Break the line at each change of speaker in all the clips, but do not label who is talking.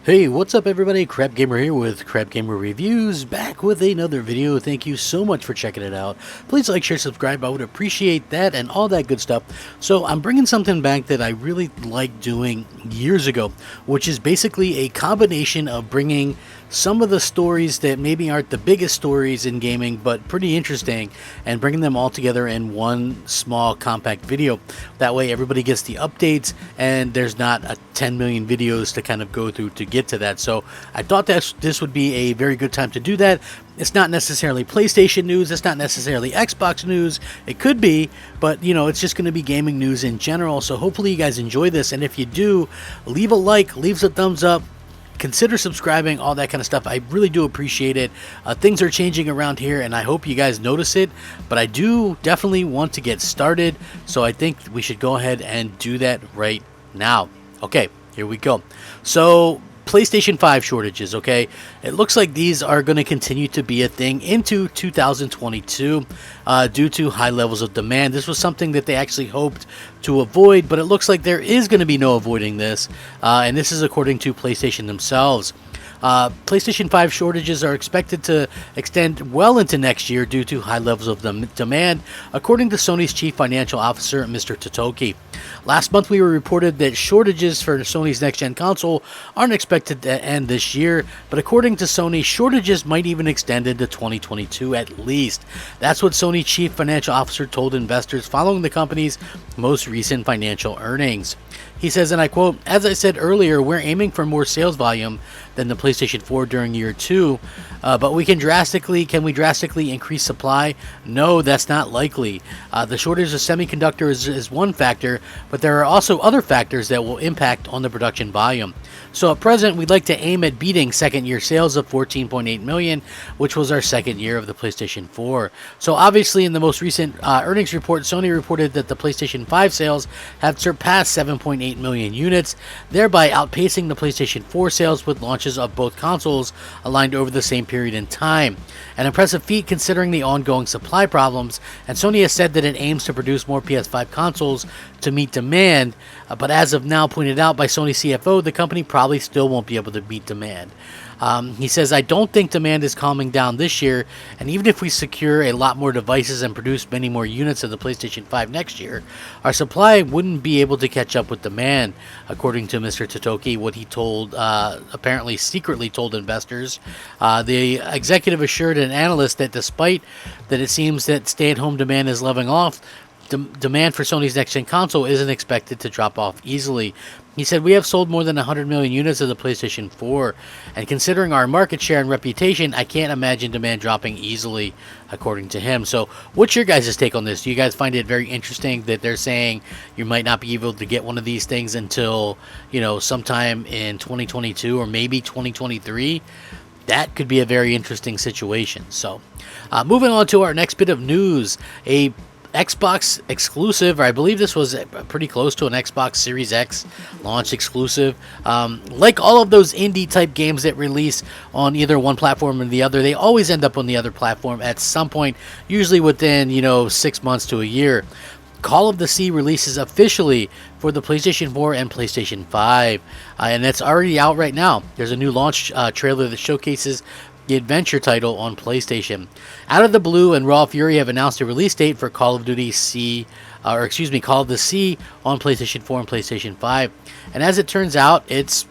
Hey, what's up everybody? Crapgamer here with Crapgamer Reviews, back with another video. Thank you so much for checking it out. Please like, share, subscribe. I would appreciate that and all that good stuff. So I'm bringing something back that I really liked doing years ago, which is basically a combination of bringing some of the stories that maybe aren't the biggest stories in gaming, but pretty interesting, and bringing them all together in one small compact video. That way everybody gets the updates and there's not a 10 million videos to kind of go through to get to that. So I thought that this would be a very good time to do that. It's not necessarily PlayStation news, it's not necessarily Xbox news. It could be, but you know, it's just going to be gaming news in general. So hopefully you guys enjoy this, and if you do, leave a like, leave a thumbs up, consider subscribing, all that kind of stuff. I really do appreciate it. Things are changing around here and I hope you guys notice it, but I do definitely want to get started, so I think we should go ahead and do that right now. Okay, here we go. So PlayStation 5 shortages, okay? It looks like these are going to continue to be a thing into 2022 due to high levels of demand. This was something that they actually hoped to avoid, but it looks like there is going to be no avoiding this, and this is according to PlayStation themselves. PlayStation 5 shortages are expected to extend well into next year due to high levels of demand, according to Sony's chief financial officer, Mr. Totoki. Last month, we were reported that shortages for Sony's next-gen console aren't expected to end this year, but according to Sony, shortages might even extend into 2022 at least. That's what Sony chief financial officer told investors following the company's most recent financial earnings. He says, and I quote, "As I said earlier, we're aiming for more sales volume than the PlayStation 4 during year 2, but can we drastically increase supply? No, that's not likely. The shortage of semiconductors is one factor, but there are also other factors that will impact on the production volume. So at present, we'd like to aim at beating second-year sales of 14.8 million, which was our second year of the PlayStation 4. So obviously, in the most recent earnings report, Sony reported that the PlayStation 5 sales have surpassed 7.8 million units, thereby outpacing the PlayStation 4 sales with launches of both consoles aligned over the same period in time. An impressive feat considering the ongoing supply problems, and Sony has said that it aims to produce more PS5 consoles to meet demand, but as of now pointed out by Sony CFO, the company probably still won't be able to meet demand. He says, "I don't think demand is calming down this year, and even if we secure a lot more devices and produce many more units of the PlayStation 5 next year, our supply wouldn't be able to catch up with demand," according to Mr. Totoki, what he told, apparently secretly told investors. The executive assured an analyst that despite that it seems that stay-at-home demand is leveling off, demand for Sony's next-gen console isn't expected to drop off easily. He said, "We have sold more than 100 million units of the PlayStation 4, and considering our market share and reputation, I can't imagine demand dropping easily," according to him. So what's your guys' take on this? Do you guys find it very interesting that they're saying you might not be able to get one of these things until, you know, sometime in 2022 or maybe 2023? That could be a very interesting situation. So moving on to our next bit of news, a Xbox exclusive, or I believe this was pretty close to an Xbox Series X launch exclusive. Like all of those indie type games that release on either one platform or the other, they always end up on the other platform at some point, usually within, 6 months to a year. Call of the Sea releases officially for the PlayStation 4 and PlayStation 5, and it's already out right now. There's a new launch trailer that showcases the adventure title on PlayStation. Out of the blue, and Raw Fury have announced a release date for Call of the Sea on PlayStation 4 and PlayStation 5. And as it turns out, it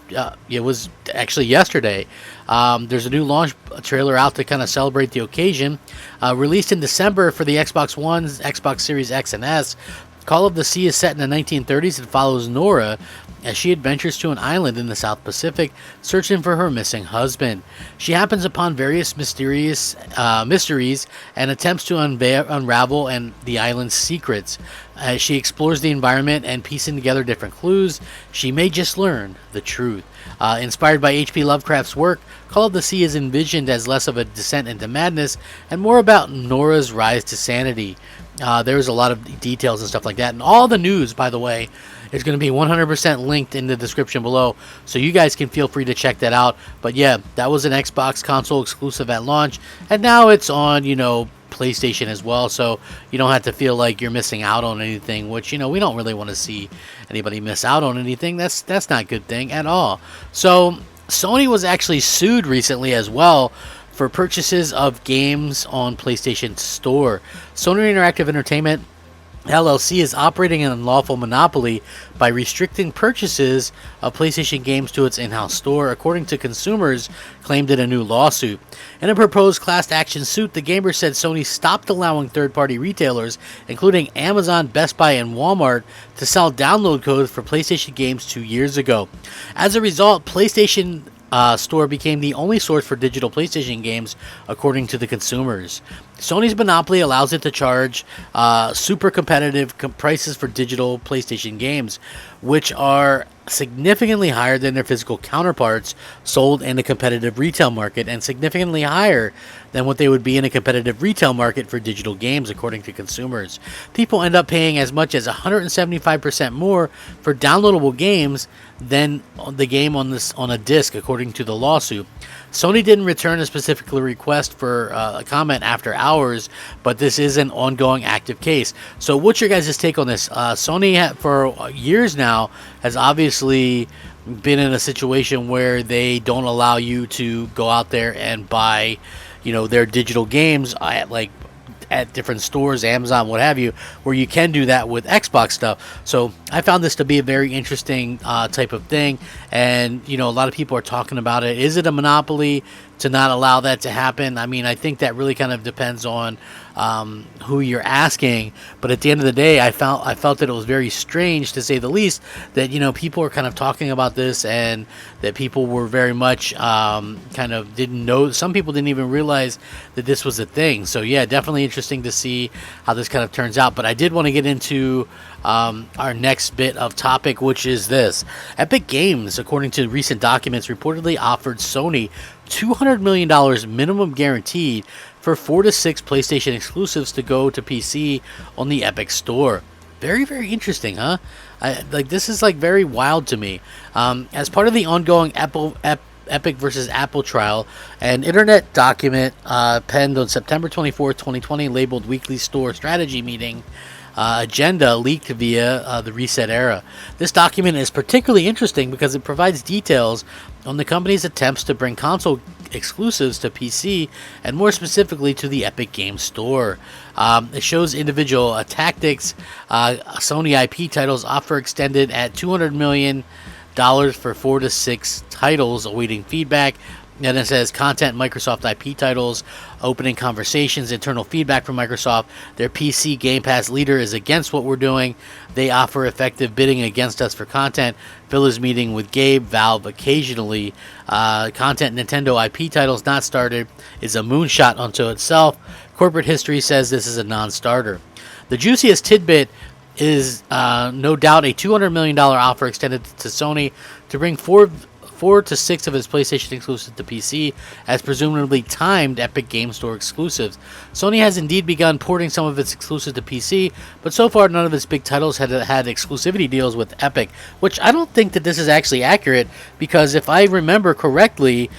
was actually yesterday. There's a new launch trailer out to kind of celebrate the occasion. Released in December for the Xbox One, Xbox Series X and S, Call of the Sea is set in the 1930s and follows Nora as she adventures to an island in the South Pacific, searching for her missing husband. She happens upon various mysteries and attempts to unravel the island's secrets. As she explores the environment and piecing together different clues, she may just learn the truth. Inspired by H.P. Lovecraft's work, Call of the Sea is envisioned as less of a descent into madness and more about Nora's rise to sanity. There's a lot of details and stuff like that. And all the news, by the way, is going to be 100% linked in the description below, so you guys can feel free to check that out. But yeah, that was an Xbox console exclusive at launch, and now it's on, PlayStation as well, so you don't have to feel like you're missing out on anything, which, we don't really want to see anybody miss out on anything. That's not a good thing at all. So Sony was actually sued recently as well for purchases of games on PlayStation Store. Sony Interactive Entertainment LLC is operating an unlawful monopoly by restricting purchases of PlayStation games to its in-house store, according to consumers claimed in a new lawsuit. In a proposed class action suit, the Gamer said Sony stopped allowing third-party retailers, including Amazon, Best Buy, and Walmart, to sell download codes for PlayStation games 2 years ago. As a result, PlayStation Store became the only source for digital PlayStation games, according to the consumers. Sony's monopoly allows it to charge super competitive prices for digital PlayStation games, which are significantly higher than their physical counterparts sold in a competitive retail market, and significantly higher than what they would be in a competitive retail market for digital games, according to consumers. People end up paying as much as 175% more for downloadable games than the game on a disc, according to the lawsuit. Sony didn't return a specific request for a comment after hours, but this is an ongoing active case. So what's your guys' take on this? Sony, for years now, has obviously been in a situation where they don't allow you to go out there and buy, their digital games at different stores, Amazon, what have you, where you can do that with Xbox stuff. So I found this to be a very interesting type of thing, and a lot of people are talking about it. Is it a monopoly to not allow that to happen? I mean, I think that really kind of depends on who you're asking, but at the end of the day, I felt that it was very strange, to say the least, that people are kind of talking about this, and that people were very much kind of didn't know. Some people didn't even realize that this was a thing. So yeah, definitely interesting to see how this kind of turns out. But I did want to get into our next bit of topic, which is this. Epic Games, according to recent documents, reportedly offered Sony $200 million minimum guaranteed for 4 to 6 PlayStation exclusives to go to PC on the Epic Store. Very, very interesting, huh? This is very wild to me. As part of the ongoing Epic versus Apple trial, an internet document penned on September 24th, 2020, labeled Weekly Store Strategy Meeting Agenda, leaked via the Reset Era. This document is particularly interesting because it provides details on the company's attempts to bring console exclusives to PC, and more specifically to the Epic Games Store. It shows individual tactics. Sony IP titles offer extended at $200 million for 4 to 6 titles awaiting feedback. And it says content, Microsoft IP titles, opening conversations, internal feedback from Microsoft. Their PC Game Pass leader is against what we're doing. They offer effective bidding against us for content. Phil is meeting with Gabe, Valve occasionally. Content, Nintendo IP titles not started is a moonshot unto itself. Corporate history says this is a non-starter. The juiciest tidbit is no doubt a $200 million offer extended to Sony to bring 4 to 6 of its PlayStation exclusives to PC, as presumably timed Epic Game Store exclusives. Sony has indeed begun porting some of its exclusives to PC, but so far none of its big titles had exclusivity deals with Epic, which I don't think that this is actually accurate, because if I remember correctly,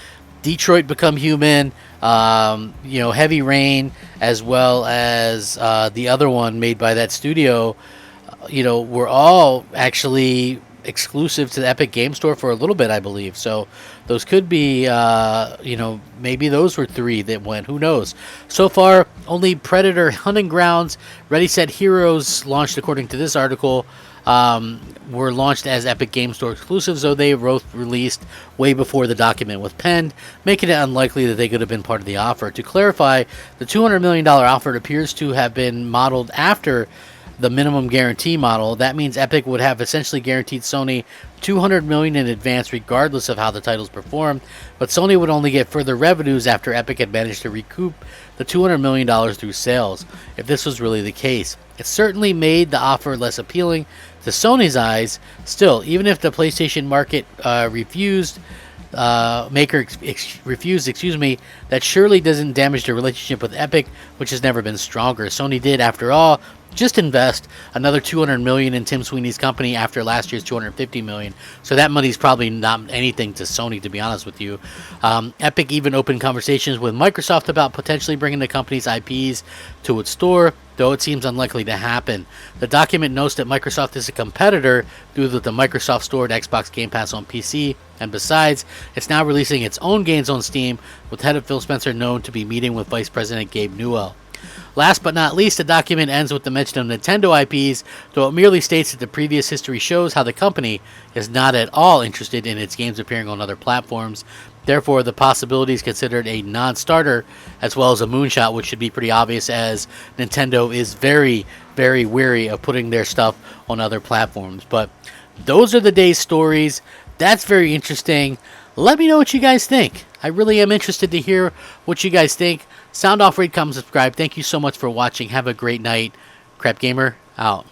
Detroit Become Human, Heavy Rain, as well as the other one made by that studio, were all actually exclusive to the Epic Game Store for a little bit, I believe. So those could be, maybe those were 3 that went. Who knows? So far, only Predator Hunting Grounds, Ready Set Heroes, launched according to this article, were launched as Epic Game Store exclusives, though they were both released way before the document was penned, making it unlikely that they could have been part of the offer. To clarify, the $200 million offer appears to have been modeled after the minimum guarantee model. That means Epic would have essentially guaranteed Sony $200 million in advance, regardless of how the titles performed, but Sony would only get further revenues after Epic had managed to recoup the $200 million through sales, if this was really the case. It certainly made the offer less appealing to Sony's eyes. Still, even if the PlayStation market refused, that surely doesn't damage the relationship with Epic, which has never been stronger. Sony did, after all, just invest another $200 million in Tim Sweeney's company after last year's $250 million. So that money's probably not anything to Sony, to be honest with you. Epic even opened conversations with Microsoft about potentially bringing the company's IPs to its store. though it seems unlikely to happen. The document notes that Microsoft is a competitor due to the Microsoft stored Xbox Game Pass on PC, and besides, it's now releasing its own games on Steam, with head of Phil Spencer known to be meeting with Vice President Gabe Newell. Last but not least, the document ends with the mention of Nintendo IPs, though it merely states that the previous history shows how the company is not at all interested in its games appearing on other platforms. Therefore, the possibility is considered a non-starter as well as a moonshot, which should be pretty obvious as Nintendo is very, very wary of putting their stuff on other platforms. But those are the day's stories. That's very interesting. Let me know what you guys think. I really am interested to hear what you guys think. Sound off, rate, comment, subscribe. Thank you so much for watching. Have a great night. Crapgamer out.